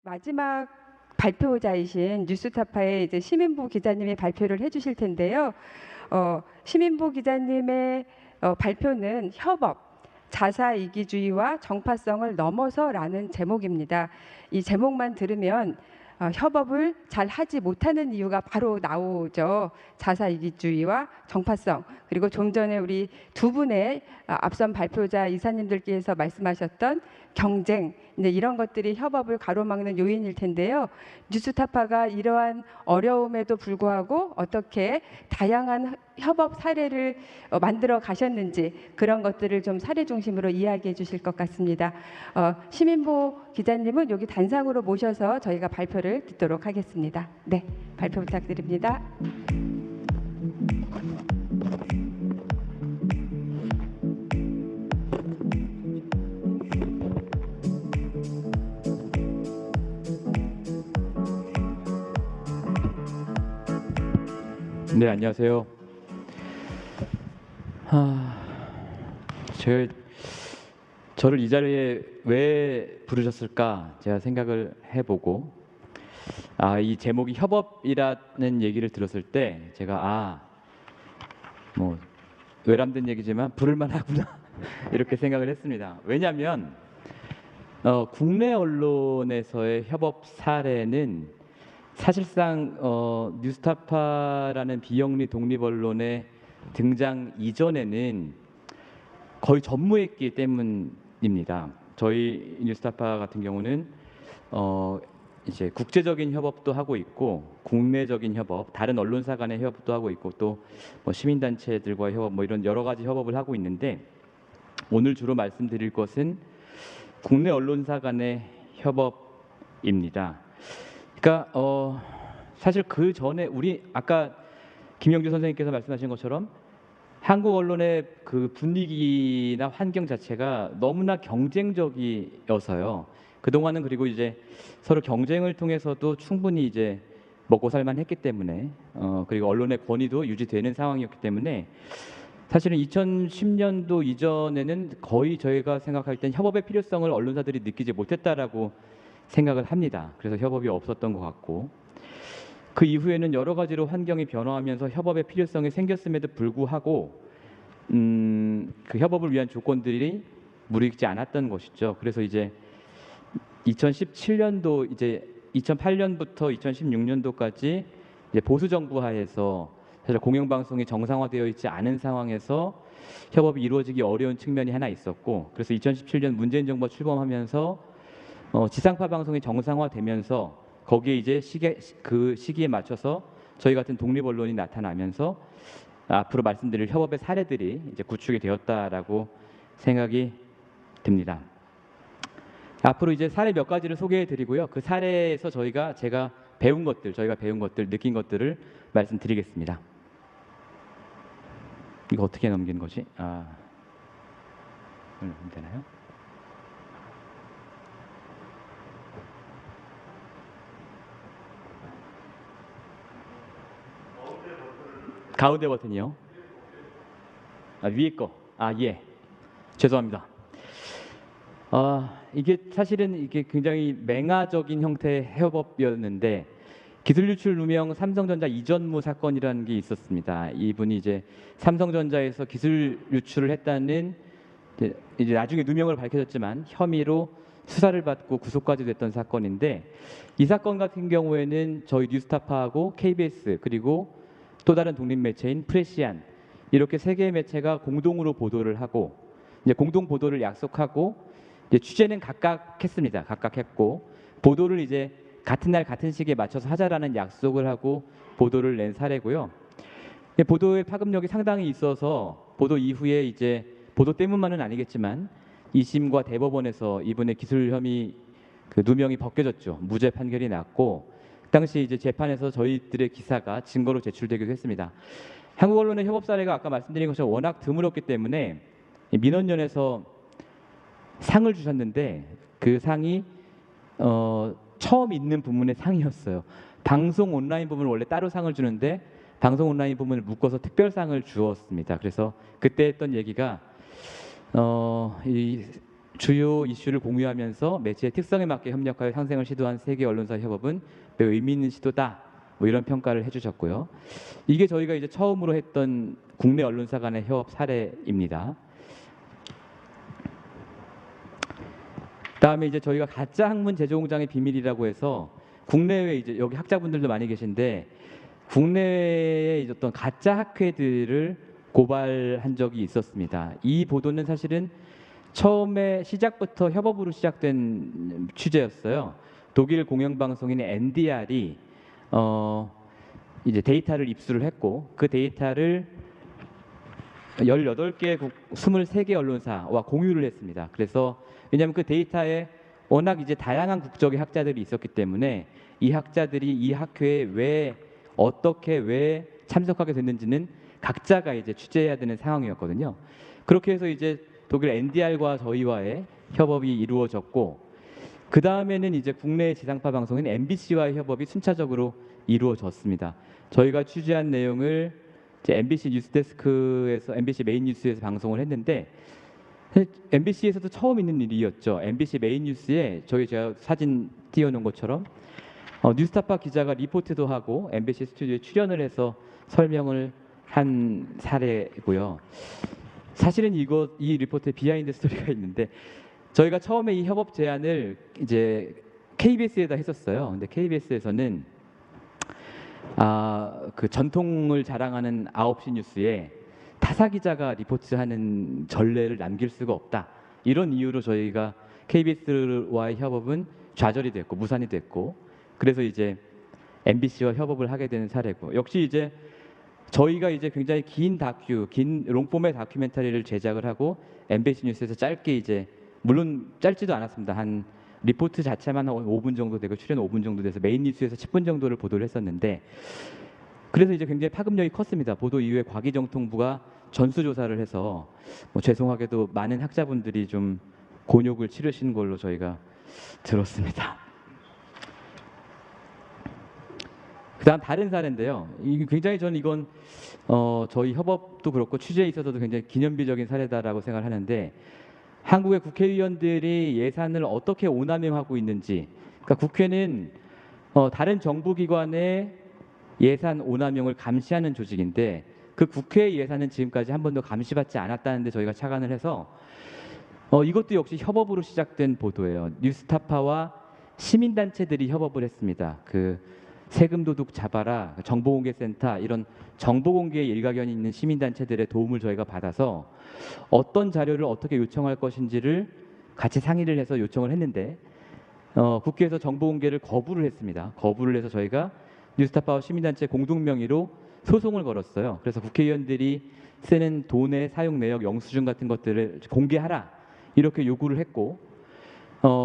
마지막 발표자이신 뉴스타파의 이제 시민보 기자님이 발표를 해주실 텐데요. 시민보 기자님의 발표는 협업, 자사이기주의와 정파성을 넘어서라는 제목입니다. 이 제목만 들으면 협업을 잘 하지 못하는 이유가 바로 나오죠. 자사이기주의와 정파성. 그리고 좀 전에 우리 두 분의 앞선 발표자 이사님들께서 말씀하셨던 경쟁, 이제 이런 것들이 협업을 가로막는 요인일 텐데요. 뉴스타파가 이러한 어려움에도 불구하고 어떻게 다양한 협업 사례를 만들어 가셨는지 그런 것들을 좀 사례 중심으로 이야기해 주실 것 같습니다. 시민보 기자님은 여기 단상으로 모셔서 저희가 발표를 듣도록 하겠습니다. 네, 발표 부탁드립니다. 네, 안녕하세요. 저를 이 자리에 왜 부르셨을까 제가 생각을 해보고 이 제목이 협업이라는 얘기를 들었을 때 제가 뭐 외람된 얘기지만 부를만 하구나 이렇게 생각을 했습니다. 왜냐하면 국내 언론에서의 협업 사례는 사실상 뉴스타파라는 비영리 독립 언론의 등장 이전에는 거의 전무했기 때문입니다. 저희 뉴스타파 같은 경우는 이제 국제적인 협업도 하고 있고 국내적인 협업, 다른 언론사 간의 협업도 하고 있고 또 뭐 시민단체들과의 협업, 뭐 이런 여러 가지 협업을 하고 있는데 오늘 주로 말씀드릴 것은 국내 언론사 간의 협업입니다. 그러니까 사실 그 전에 우리 아까 김영주 선생님께서 말씀하신 것처럼 한국 언론의 그 분위기나 환경 자체가 너무나 경쟁적이어서요. 그동안은 그리고 이제 서로 경쟁을 통해서도 충분히 이제 먹고 살만 했기 때문에 그리고 언론의 권위도 유지되는 상황이었기 때문에 사실은 2010년도 이전에는 거의 저희가 생각할 땐 협업의 필요성을 언론사들이 느끼지 못했다라고 생각을 합니다. 그래서 협업이 없었던 것 같고 그 이후에는 여러 가지로 환경이 변화하면서 협업의 필요성이 생겼음에도 불구하고 그 협업을 위한 조건들이 무르익지 않았던 것이죠. 그래서 이제 2017년도 이제 2008년부터 2016년도까지 이제 보수 정부 하에서 사실 공영방송이 정상화되어 있지 않은 상황에서 협업이 이루어지기 어려운 측면이 하나 있었고 그래서 2017년 문재인 정부가 출범하면서 지상파 방송이 정상화되면서 거기에 이제 그 시기에 맞춰서 저희 같은 독립 언론이 나타나면서 앞으로 말씀드릴 협업의 사례들이 이제 구축이 되었다라고 생각이 듭니다. 앞으로 이제 사례 몇 가지를 소개해 드리고요. 그 사례에서 저희가 배운 것들, 느낀 것들을 말씀드리겠습니다. 이거 어떻게 넘기는 거지? 되나요? 가운데 버튼이요? 위에 거. 예. 죄송합니다. 이게 사실은 이게 굉장히 맹아적인 형태의 협업이었는데 기술 유출 누명 삼성전자 이전무 사건이라는 게 있었습니다. 이분이 이제 삼성전자에서 기술 유출을 했다는 이제 나중에 누명을 밝혀졌지만 혐의로 수사를 받고 구속까지 됐던 사건인데 이 사건 같은 경우에는 저희 뉴스타파하고 KBS 그리고 또 다른 독립 매체인 프레시안 이렇게 세 개의 매체가 공동으로 보도를 하고 이제 공동 보도를 약속하고 이제 취재는 각각 했습니다. 각각 했고 보도를 이제 같은 날 같은 시기에 맞춰서 하자라는 약속을 하고 보도를 낸 사례고요. 보도의 파급력이 상당히 있어서 보도 이후에 이제 보도 때문만은 아니겠지만 2심과 대법원에서 이분의 기술 혐의 그 누명이 벗겨졌죠. 무죄 판결이 났고 그 당시 이제 재판에서 저희들의 기사가 증거로 제출되기도 했습니다. 한국 언론의 협업 사례가 아까 말씀드린 것처럼 워낙 드물었기 때문에 민원연에서 상을 주셨는데 그 상이 처음 있는 부문의 상이었어요. 방송 온라인 부문을 원래 따로 상을 주는데 방송 온라인 부문을 묶어서 특별상을 주었습니다. 그래서 그때 했던 얘기가 이 주요 이슈를 공유하면서 매체의 특성에 맞게 협력하여 상생을 시도한 세계 언론사 협업은 매우 의미 있는 시도다. 뭐 이런 평가를 해주셨고요. 이게 저희가 이제 처음으로 했던 국내 언론사 간의 협업 사례입니다. 그다음에 이제 저희가 가짜 학문 제조 공장의 비밀이라고 해서 국내외 이제 여기 학자분들도 많이 계신데 국내에 이제 어떤 가짜 학회들을 고발한 적이 있었습니다. 이 보도는 사실은 처음에 시작부터 협업으로 시작된 취재였어요. 독일 공영방송인 NDR이 이제 데이터를 입수를 했고 그 데이터를 18개국 23개 언론사와 공유를 했습니다. 그래서 왜냐하면 그 데이터에 워낙 이제 다양한 국적의 학자들이 있었기 때문에 이 학자들이 이 학회에 왜 어떻게 왜 참석하게 됐는지는 각자가 이제 취재해야 되는 상황이었거든요. 그렇게 해서 이제 독일 NDR과 저희와의 협업이 이루어졌고 그 다음에는 이제 국내 지상파 방송인 MBC와의 협업이 순차적으로 이루어졌습니다. 저희가 취재한 내용을 이제 MBC 뉴스데스크에서 MBC 메인 뉴스에서 방송을 했는데 MBC에서도 처음 있는 일이었죠. MBC 메인 뉴스에 제가 사진 띄워놓은 것처럼 뉴스타파 기자가 리포트도 하고 MBC 스튜디오에 출연을 해서 설명을 한 사례고요. 사실은 이 리포트에 비하인드 스토리가 있는데 저희가 처음에 이 협업 제안을 이제 KBS에다 했었어요. 근데 KBS에서는 그 전통을 자랑하는 9시 뉴스에 타사 기자가 리포트하는 전례를 남길 수가 없다. 이런 이유로 저희가 KBS와의 협업은 좌절이 됐고 무산이 됐고 그래서 이제 MBC와 협업을 하게 되는 사례고 역시 이제 저희가 이제 굉장히 긴 롱폼의 다큐멘터리를 제작을 하고 MBC 뉴스에서 짧게 이제 물론 짧지도 않았습니다. 한 리포트 자체만 한 5분 정도 되고 출연 5분 정도 돼서 메인 뉴스에서 10분 정도를 보도를 했었는데 그래서 이제 굉장히 파급력이 컸습니다. 보도 이후에 과기정통부가 전수조사를 해서 죄송하게도 많은 학자분들이 좀 곤욕을 치르신 걸로 저희가 들었습니다. 그다음 다른 사례인데요. 굉장히 저는 이건 저희 협업도 그렇고 취재에 있어서도 굉장히 기념비적인 사례다라고 생각하는데 한국의 국회의원들이 예산을 어떻게 오남용하고 있는지 그러니까 국회는 다른 정부기관의 예산 오남용을 감시하는 조직인데 그 국회의 예산은 지금까지 한 번도 감시받지 않았다는데 저희가 착안을 해서 이것도 역시 협업으로 시작된 보도예요. 뉴스타파와 시민단체들이 협업을 했습니다. 그 세금 도둑 잡아라, 정보공개센터 이런 정보공개에 일가견이 있는 시민단체들의 도움을 저희가 받아서 어떤 자료를 어떻게 요청할 것인지를 같이 상의를 해서 요청을 했는데 국회에서 정보공개를 거부를 했습니다. 거부를 해서 저희가 뉴스타파와 시민단체 공동 명의로 소송을 걸었어요. 그래서 국회의원들이 쓰는 돈의 사용 내역 영수증 같은 것들을 공개하라 이렇게 요구를 했고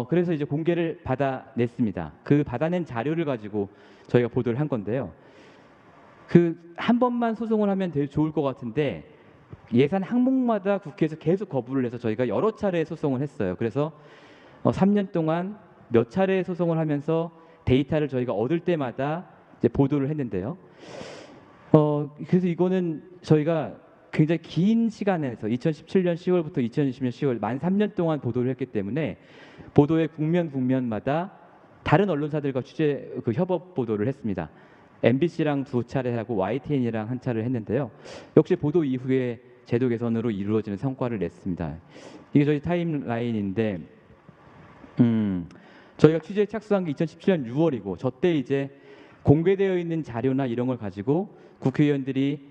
그래서 이제 공개를 받아냈습니다. 그 받아낸 자료를 가지고 저희가 보도를 한 건데요. 그 한 번만 소송을 하면 되게 좋을 것 같은데 예산 항목마다 국회에서 계속 거부를 해서 저희가 여러 차례 소송을 했어요. 그래서 3년 동안 몇 차례 소송을 하면서 데이터를 저희가 얻을 때마다 이제 보도를 했는데요. 그래서 이거는 저희가 굉장히 긴 시간에서 2017년 10월부터 2020년 10월 만 3년 동안 보도를 했기 때문에 보도의 국면마다 다른 언론사들과 협업 보도를 했습니다. MBC랑 2차례 하고 YTN이랑 한 차례를 했는데요. 역시 보도 이후에 제도 개선으로 이루어지는 성과를 냈습니다. 이게 저희 타임라인인데 저희가 취재에 착수한 게 2017년 6월이고 저때 이제 공개되어 있는 자료나 이런 걸 가지고 국회의원들이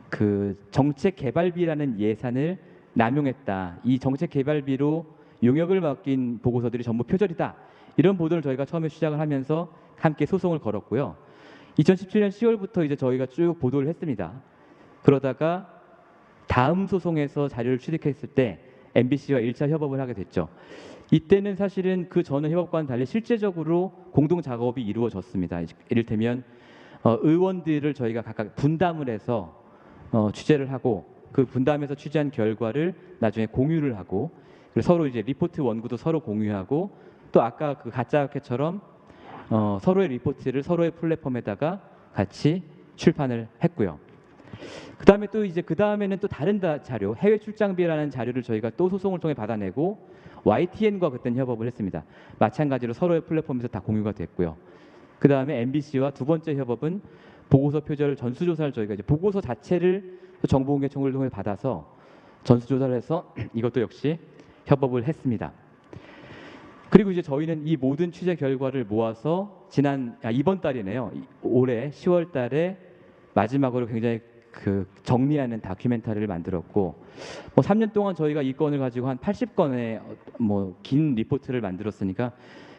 그 정책 개발비라는 예산을 남용했다. 이 정책 개발비로 용역을 맡긴 보고서들이 전부 표절이다. 이런 보도를 저희가 처음에 시작을 하면서 함께 소송을 걸었고요. 2017년 10월부터 이제 저희가 쭉 보도를 했습니다. 그러다가 다음 소송에서 자료를 취득했을 때 MBC와 1차 협업을 하게 됐죠. 이때는 사실은 그 전의 협업과는 달리 실제적으로 공동 작업이 이루어졌습니다. 이를테면 의원들을 저희가 각각 분담을 해서 취재를 하고 그 분담해서 취재한 결과를 나중에 공유를 하고 그리고 서로 이제 리포트 원고도 서로 공유하고 또 아까 그 가짜 학회처럼 서로의 리포트를 서로의 플랫폼에다가 같이 출판을 했고요. 그다음에 또 이제 그다음에는 또 다른 자료, 해외 출장비라는 자료를 저희가 또 소송을 통해 받아내고 YTN과 그때는 협업을 했습니다. 마찬가지로 서로의 플랫폼에서 다 공유가 됐고요. 그다음에 MBC와 두 번째 협업은 보고서 표절 전수조사를 저희가 이제 보고서 자체를 정보공개청을 통해 받아서 전수조사를 해서 이것도 역시 협업을 했습니다. 그리고 이제 저희는 이 모든 취재 결과를 모아서 이번 달이네요. 올해 10월 달에 마지막으로 굉장히 정리하는 다큐멘터리를 만들었고, 뭐 3년 동안 저희가 이 건을 가지고 한 80건의 뭐 긴 리포트를 만들었으니까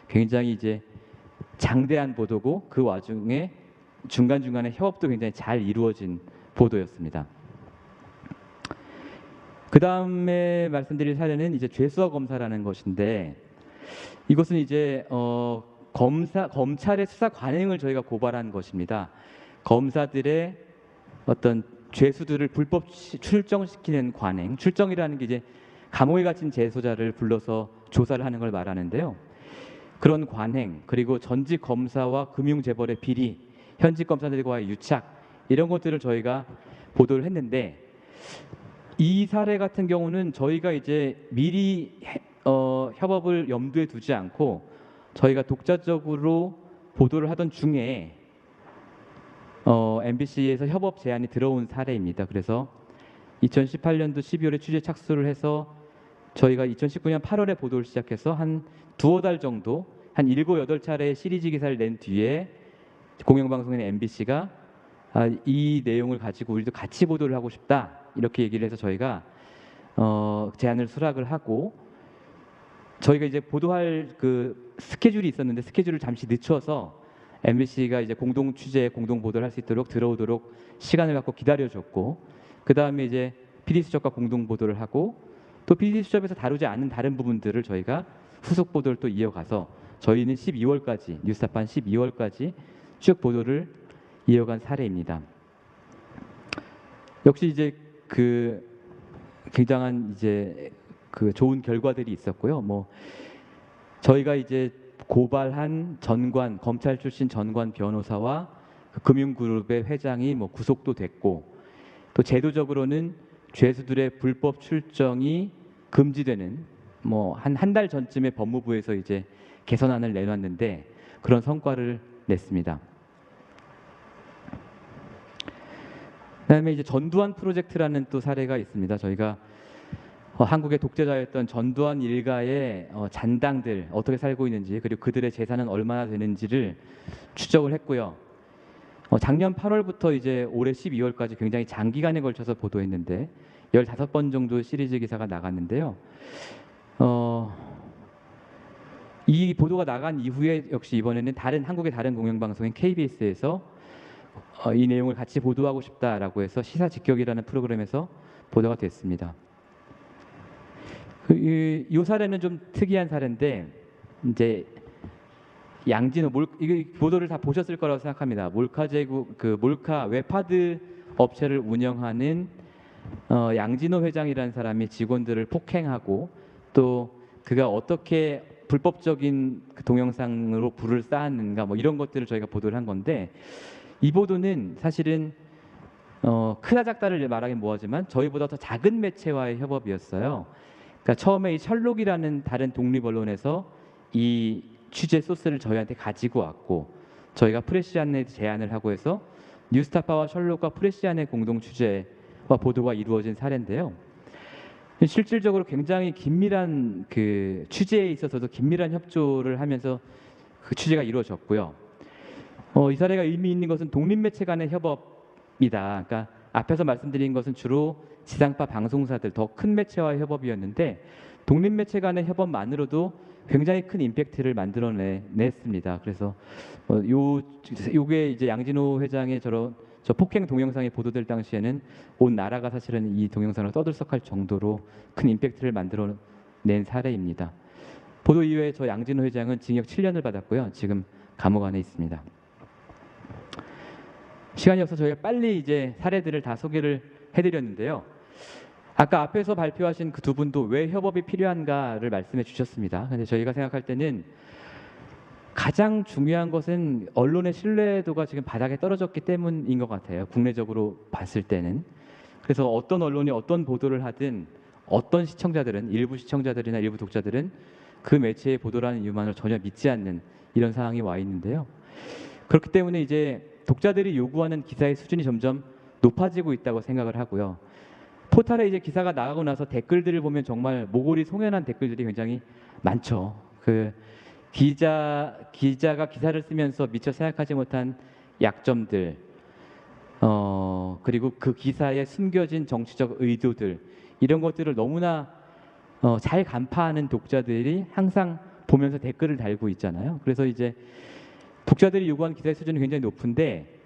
굉장히 이제 장대한 보도고, 그 와중에 중간중간에 협업도 굉장히 잘 이루어진 보도였습니다. 그 다음에 말씀드릴 사례는 이제 죄수화 검사라는 것인데, 이것은 이제 검찰의 수사 관행을 저희가 고발한 것입니다. 검사들의 어떤 죄수들을 불법 출정시키는 관행, 출정이라는 게 이제 감옥에 갇힌 재소자를 불러서 조사를 하는 걸 말하는데요. 그런 관행, 그리고 전직 검사와 금융재벌의 비리, 현직 검사들과의 유착, 이런 것들을 저희가 보도를 했는데, 이 사례 같은 경우는 저희가 이제 미리 협업을 염두에 두지 않고 저희가 독자적으로 보도를 하던 중에 MBC에서 협업 제안이 들어온 사례입니다. 그래서 2018년도 12월에 취재 착수를 해서 저희가 2019년 8월에 보도를 시작해서 한 두어 달 정도, 한 7, 8차례의 시리즈 기사를 낸 뒤에 공영방송인 MBC가 이 내용을 가지고 우리도 같이 보도를 하고 싶다, 이렇게 얘기를 해서 저희가 제안을 수락을 하고, 저희가 이제 보도할 그 스케줄이 있었는데 스케줄을 잠시 늦춰서 MBC가 이제 공동 취재, 공동 보도를 할 수 있도록 들어오도록 시간을 갖고 기다려줬고, 그 다음에 이제 PD 수첩과 공동 보도를 하고, 또 PD 수첩에서 다루지 않은 다른 부분들을 저희가 후속 보도를 또 이어가서 저희는 12월까지, 뉴스타파 12월까지 쭉 보도를 이어간 사례입니다. 역시 이제 굉장한 이제 좋은 결과들이 있었고요. 뭐 저희가 이제 고발한 검찰 출신 전관 변호사와 금융그룹의 회장이 뭐 구속도 됐고, 또 제도적으로는 죄수들의 불법 출정이 금지되는 뭐 한 달 전쯤에 법무부에서 이제 개선안을 내놨는데 그런 성과를 냈습니다. 그다음에 이제 전두환 프로젝트라는 또 사례가 있습니다. 저희가 한국의 독재자였던 전두환 일가의 잔당들 어떻게 살고 있는지, 그리고 그들의 재산은 얼마나 되는지를 추적을 했고요. 작년 8월부터 이제 올해 12월까지 굉장히 장기간에 걸쳐서 보도했는데 15번 정도 시리즈 기사가 나갔는데요. 이 보도가 나간 이후에 역시 이번에는 한국의 다른 공영방송인 KBS에서 이 내용을 같이 보도하고 싶다라고 해서 시사 직격이라는 프로그램에서 보도가 됐습니다. 이 사례는 좀 특이한 사례인데, 이제 양진호 이 보도를 다 보셨을 거라고 생각합니다. 몰카 웹하드 업체를 운영하는 양진호 회장이라는 사람이 직원들을 폭행하고, 또 그가 어떻게 불법적인 동영상으로 불을 쌓았는가, 뭐 이런 것들을 저희가 보도를 한 건데, 이 보도는 사실은 크다 작다를 말하긴 뭐하지만 저희보다 더 작은 매체와의 협업이었어요. 그러니까 처음에 이 셜록이라는 다른 독립 언론에서 이 취재 소스를 저희한테 가지고 왔고, 저희가 프레시안에 제안을 하고 해서 뉴스타파와 셜록과 프레시안의 공동 취재와 보도가 이루어진 사례인데요. 실질적으로 굉장히 긴밀한 취재에 있어서도 긴밀한 협조를 하면서 그 취재가 이루어졌고요. 이 사례가 의미 있는 것은 독립 매체 간의 협업이다. 그러니까 앞에서 말씀드린 것은 주로 지상파 방송사들, 더 큰 매체와의 협업이었는데, 독립 매체 간의 협업만으로도 굉장히 큰 임팩트를 만들어냈습니다. 그래서 요게 이제 양진호 회장의 저 폭행 동영상이 보도될 당시에는 온 나라가 사실은 이 동영상을 떠들썩할 정도로 큰 임팩트를 만들어낸 사례입니다. 보도 이후에 저 양진호 회장은 징역 7년을 받았고요. 지금 감옥 안에 있습니다. 시간이 없어서 저희가 빨리 이제 사례들을 다 소개를 해드렸는데요. 아까 앞에서 발표하신 그 두 분도 왜 협업이 필요한가를 말씀해 주셨습니다. 근데 저희가 생각할 때는 가장 중요한 것은 언론의 신뢰도가 지금 바닥에 떨어졌기 때문인 것 같아요. 국내적으로 봤을 때는. 그래서 어떤 언론이 어떤 보도를 하든 어떤 시청자들은 일부 시청자들이나 일부 독자들은 그 매체의 보도라는 이유만을 전혀 믿지 않는 이런 상황이 와 있는데요. 그렇기 때문에 이제 독자들이 요구하는 기사의 수준이 점점 높아지고 있다고 생각을 하고요. 포털에 이제 기사가 나가고 나서 댓글들을 보면 모골이 송연한 댓글들이 굉장히 많죠. 그 기자가 기사를 쓰면서 미처 생각하지 못한 약점들, 그리고 그 기사에 숨겨진 정치적 의도들 이런 것들을 너무나 잘 간파하는 독자들이 항상 보면서 댓글을 달고 있잖아요. 그래서 이제 독자들이 요구하는 기사의 수준이 굉장히 높은데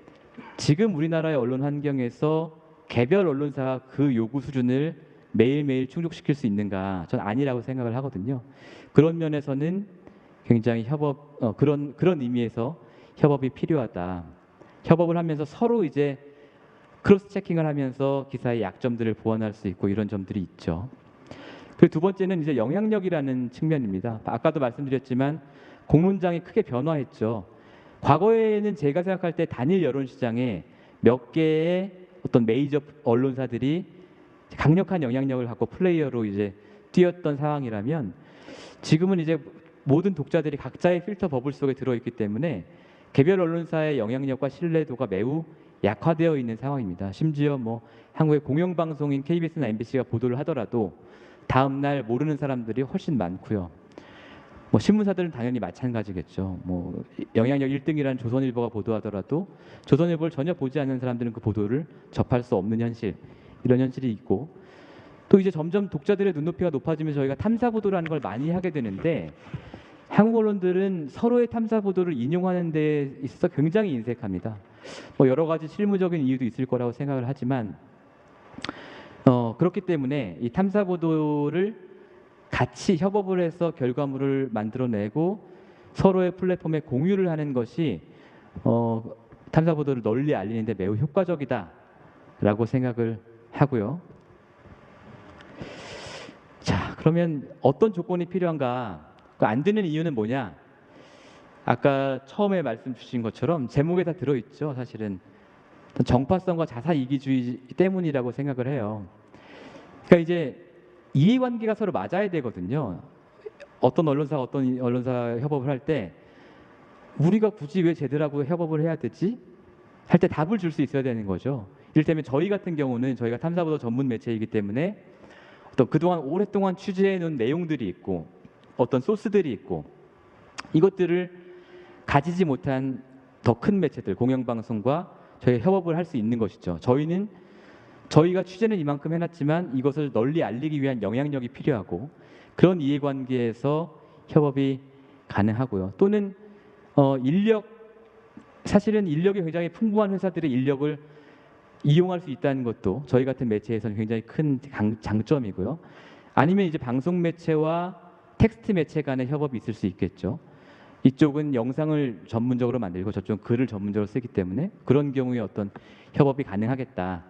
지금 우리나라의 언론 환경에서 개별 언론사가 그 요구 수준을 매일매일 충족시킬 수 있는가? 전 아니라고 생각을 하거든요. 그런 면에서는 굉장히 그런 의미에서 협업이 필요하다. 협업을 하면서 서로 이제 크로스 체킹을 하면서 기사의 약점들을 보완할 수 있고 이런 점들이 있죠. 그리고 두 번째는 이제 영향력이라는 측면입니다. 아까도 말씀드렸지만 공론장이 크게 변화했죠. 과거에는 제가 생각할 때 단일 여론 시장에 몇 개의 어떤 메이저 언론사들이 강력한 영향력을 갖고 플레이어로 이제 뛰었던 상황이라면 지금은 이제 모든 독자들이 각자의 필터 버블 속에 들어있기 때문에 개별 언론사의 영향력과 신뢰도가 매우 약화되어 있는 상황입니다. 심지어 뭐 한국의 공영방송인 KBS나 MBC가 보도를 하더라도 다음 날 모르는 사람들이 훨씬 많고요. 뭐 신문사들은 당연히 마찬가지겠죠. 뭐 영향력 1등이라는 조선일보가 보도하더라도 조선일보를 전혀 보지 않는 사람들은 그 보도를 접할 수 없는 현실, 이런 현실이 있고 또 이제 점점 독자들의 눈높이가 높아지면서 저희가 탐사 보도라는 걸 많이 하게 되는데 한국 언론들은 서로의 탐사 보도를 인용하는 데 있어서 굉장히 인색합니다. 뭐 여러 가지 실무적인 이유도 있을 거라고 생각을 하지만 그렇기 때문에 이 탐사 보도를 같이 협업을 해서 결과물을 만들어내고 서로의 플랫폼에 공유를 하는 것이 탐사 보도를 널리 알리는 데 매우 효과적이다라고 생각을 하고요. 자, 그러면 어떤 조건이 필요한가? 안 되는 이유는 뭐냐? 아까 처음에 말씀 주신 것처럼 제목에 다 들어있죠. 사실은 정파성과 자사 이기주의 때문이라고 생각을 해요. 그러니까 이제 이해관계가 서로 맞아야 되거든요. 어떤 언론사 협업을 할 때 우리가 굳이 왜 쟤들하고 협업을 해야 되지? 할 때 답을 줄 수 있어야 되는 거죠. 이를테면 저희 같은 경우는 저희가 탐사보도 전문 매체이기 때문에 또 그동안 오랫동안 취재해 놓은 내용들이 있고 어떤 소스들이 있고 이것들을 가지지 못한 더 큰 매체들, 공영방송과 저희 협업을 할 수 있는 것이죠. 저희가 취재는 이만큼 해놨지만 이것을 널리 알리기 위한 영향력이 필요하고 그런 이해관계에서 협업이 가능하고요. 또는 사실은 인력이 굉장히 풍부한 회사들의 인력을 이용할 수 있다는 것도 저희 같은 매체에서는 굉장히 큰 장점이고요. 아니면 이제 방송 매체와 텍스트 매체 간의 협업이 있을 수 있겠죠. 이쪽은 영상을 전문적으로 만들고 저쪽은 글을 전문적으로 쓰기 때문에 그런 경우에 어떤 협업이 가능하겠다.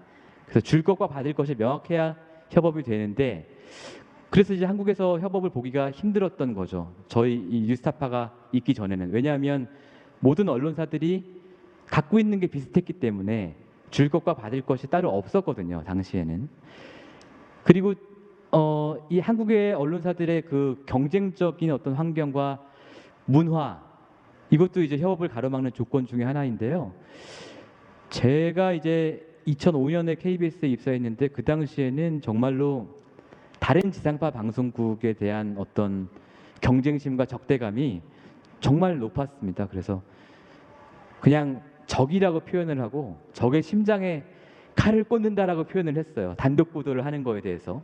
그래서 줄 것과 받을 것이 명확해야 협업이 되는데 그래서 이제 한국에서 협업을 보기가 힘들었던 거죠. 저희 이 뉴스타파가 있기 전에는. 왜냐하면 모든 언론사들이 갖고 있는 게 비슷했기 때문에 줄 것과 받을 것이 따로 없었거든요. 당시에는. 그리고 이 한국의 언론사들의 그 경쟁적인 어떤 환경과 문화 이것도 이제 협업을 가로막는 조건 중에 하나인데요. 제가 이제 2005년에 KBS에 입사했는데 그 당시에는 정말로 다른 지상파 방송국에 대한 어떤 경쟁심과 적대감이 정말 높았습니다. 그래서 그냥 적이라고 표현을 하고 적의 심장에 칼을 꽂는다라고 표현을 했어요. 단독 보도를 하는 거에 대해서.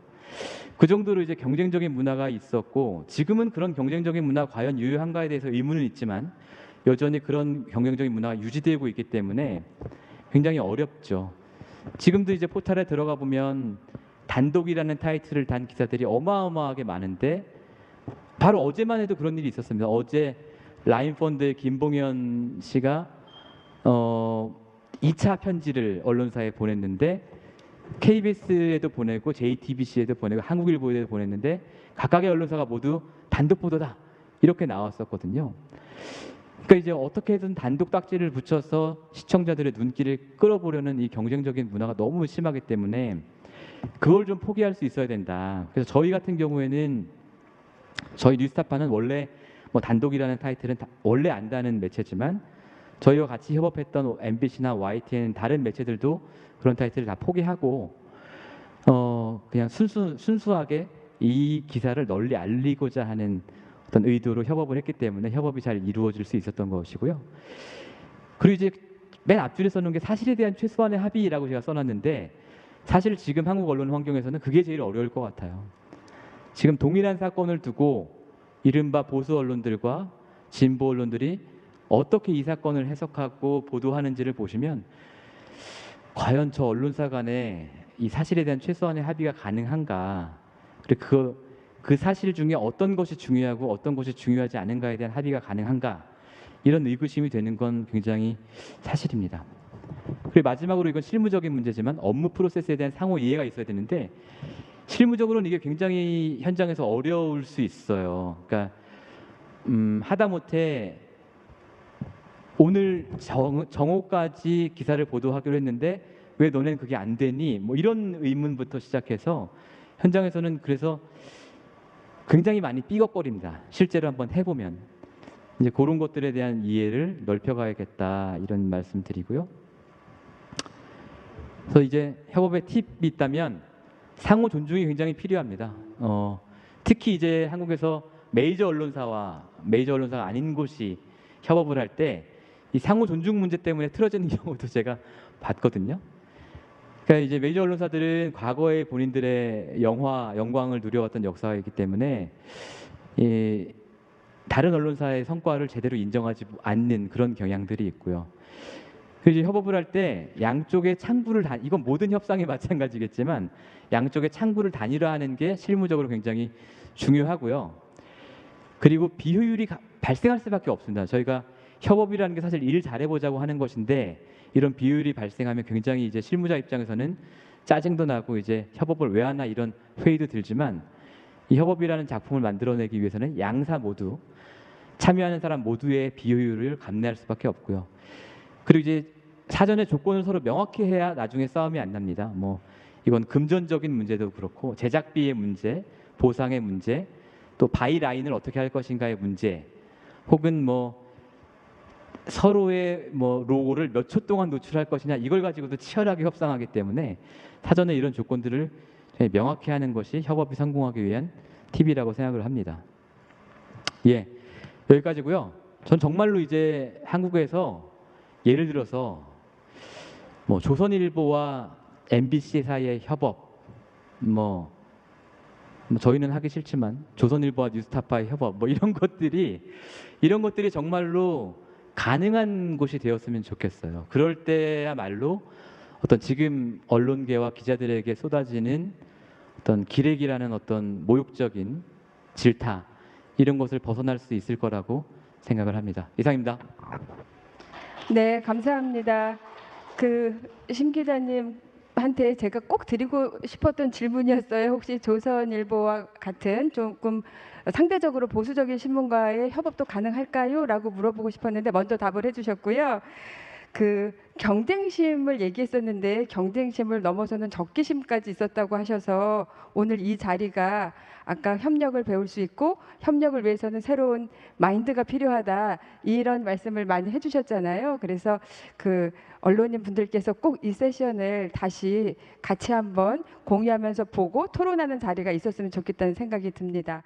그 정도로 이제 경쟁적인 문화가 있었고 지금은 그런 경쟁적인 문화가 과연 유효한가에 대해서 의문은 있지만 여전히 그런 경쟁적인 문화가 유지되고 있기 때문에 굉장히 어렵죠. 지금도 이제 포털에 들어가 보면 단독이라는 타이틀을 단 기사들이 어마어마하게 많은데 바로 어제만 해도 그런 일이 있었습니다. 어제 라인펀드의 김봉현 씨가 2차 편지를 언론사에 보냈는데 KBS에도 보내고 JTBC에도 보내고 한국일보에도 보냈는데 각각의 언론사가 모두 단독 보도다 이렇게 나왔었거든요. 그러니까 이제 어떻게든 단독 딱지를 붙여서 시청자들의 눈길을 끌어보려는 이 경쟁적인 문화가 너무 심하기 때문에 그걸 좀 포기할 수 있어야 된다. 그래서 저희 같은 경우에는 저희 뉴스타파는 원래 뭐 단독이라는 타이틀은 원래 안 다는 매체지만 저희와 같이 협업했던 MBC나 YTN 다른 매체들도 그런 타이틀을 다 포기하고 그냥 순수하게 이 기사를 널리 알리고자 하는 어떤 의도로 협업을 했기 때문에 협업이 잘 이루어질 수 있었던 것이고요. 그리고 이제 맨 앞줄에 써놓은 게 사실에 대한 최소한의 합의라고 제가 써놨는데 사실 지금 한국 언론 환경에서는 그게 제일 어려울 것 같아요. 지금 동일한 사건을 두고 이른바 보수 언론들과 진보 언론들이 어떻게 이 사건을 해석하고 보도하는지를 보시면 과연 저 언론사 간에 이 사실에 대한 최소한의 합의가 가능한가, 그리고 그 사실 중에 어떤 것이 중요하고 어떤 것이 중요하지 않은가에 대한 합의가 가능한가, 이런 의구심이 되는 건 굉장히 사실입니다. 그리고 마지막으로 이건 실무적인 문제지만 업무 프로세스에 대한 상호 이해가 있어야 되는데 실무적으로는 이게 굉장히 현장에서 어려울 수 있어요. 그러니까 하다못해 오늘 정오까지 기사를 보도하기로 했는데 왜 너넨 그게 안 되니? 뭐 이런 의문부터 시작해서 현장에서는 그래서 굉장히 많이 삐걱거립니다. 실제로 한번 해보면 이제 그런 것들에 대한 이해를 넓혀가야겠다, 이런 말씀드리고요. 그래서 이제 협업의 팁이 있다면 상호 존중이 굉장히 필요합니다. 특히 이제 한국에서 메이저 언론사가 아닌 곳이 협업을 할 때 이 상호 존중 문제 때문에 틀어지는 경우도 제가 봤거든요. 그러니까 이제 메이저 언론사들은 과거에 본인들의 영광을 누려왔던 역사가 있기 때문에 다른 언론사의 성과를 제대로 인정하지 않는 그런 경향들이 있고요. 그래서 이제 협업을 할 때 양쪽의 창구를 이건 모든 협상이 마찬가지겠지만 양쪽의 창구를 단일화하는 게 실무적으로 굉장히 중요하고요. 그리고 비효율이 발생할 수밖에 없습니다. 저희가 협업이라는 게 사실 일 잘해보자고 하는 것인데 이런 비효율이 발생하면 굉장히 이제 실무자 입장에서는 짜증도 나고 이제 협업을 왜 하나 이런 회의도 들지만 이 협업이라는 작품을 만들어내기 위해서는 양사 모두 참여하는 사람 모두의 비효율을 감내할 수밖에 없고요. 그리고 이제 사전에 조건을 서로 명확히 해야 나중에 싸움이 안 납니다. 뭐 이건 금전적인 문제도 그렇고 제작비의 문제, 보상의 문제, 또 바이 라인을 어떻게 할 것인가의 문제, 혹은 뭐 서로의 뭐 로고를 몇 초 동안 노출할 것이냐, 이걸 가지고도 치열하게 협상하기 때문에 사전에 이런 조건들을 명확히 하는 것이 협업이 성공하기 위한 팁이라고 생각을 합니다. 예, 여기까지고요. 전 정말로 이제 한국에서 예를 들어서 뭐 조선일보와 MBC 사이의 협업, 뭐 저희는 하기 싫지만 조선일보와 뉴스타파의 협업, 뭐 이런 것들이 정말로 가능한 곳이 되었으면 좋겠어요. 그럴 때야말로 어떤 지금 언론계와 기자들에게 쏟아지는 어떤 기레기라는 어떤 모욕적인 질타, 이런 것을 벗어날 수 있을 거라고 생각을 합니다. 이상입니다. 네, 감사합니다. 심 기자님한테 제가 꼭 드리고 싶었던 질문이었어요. 혹시 조선일보와 같은 조금 상대적으로 보수적인 신문과의 협업도 가능할까요? 라고 물어보고 싶었는데 먼저 답을 해주셨고요. 경쟁심을 얘기했었는데 경쟁심을 넘어서는 적개심까지 있었다고 하셔서 오늘 이 자리가 아까 협력을 배울 수 있고 협력을 위해서는 새로운 마인드가 필요하다, 이런 말씀을 많이 해주셨잖아요. 그래서 언론인 분들께서 꼭 이 세션을 다시 같이 한번 공유하면서 보고 토론하는 자리가 있었으면 좋겠다는 생각이 듭니다.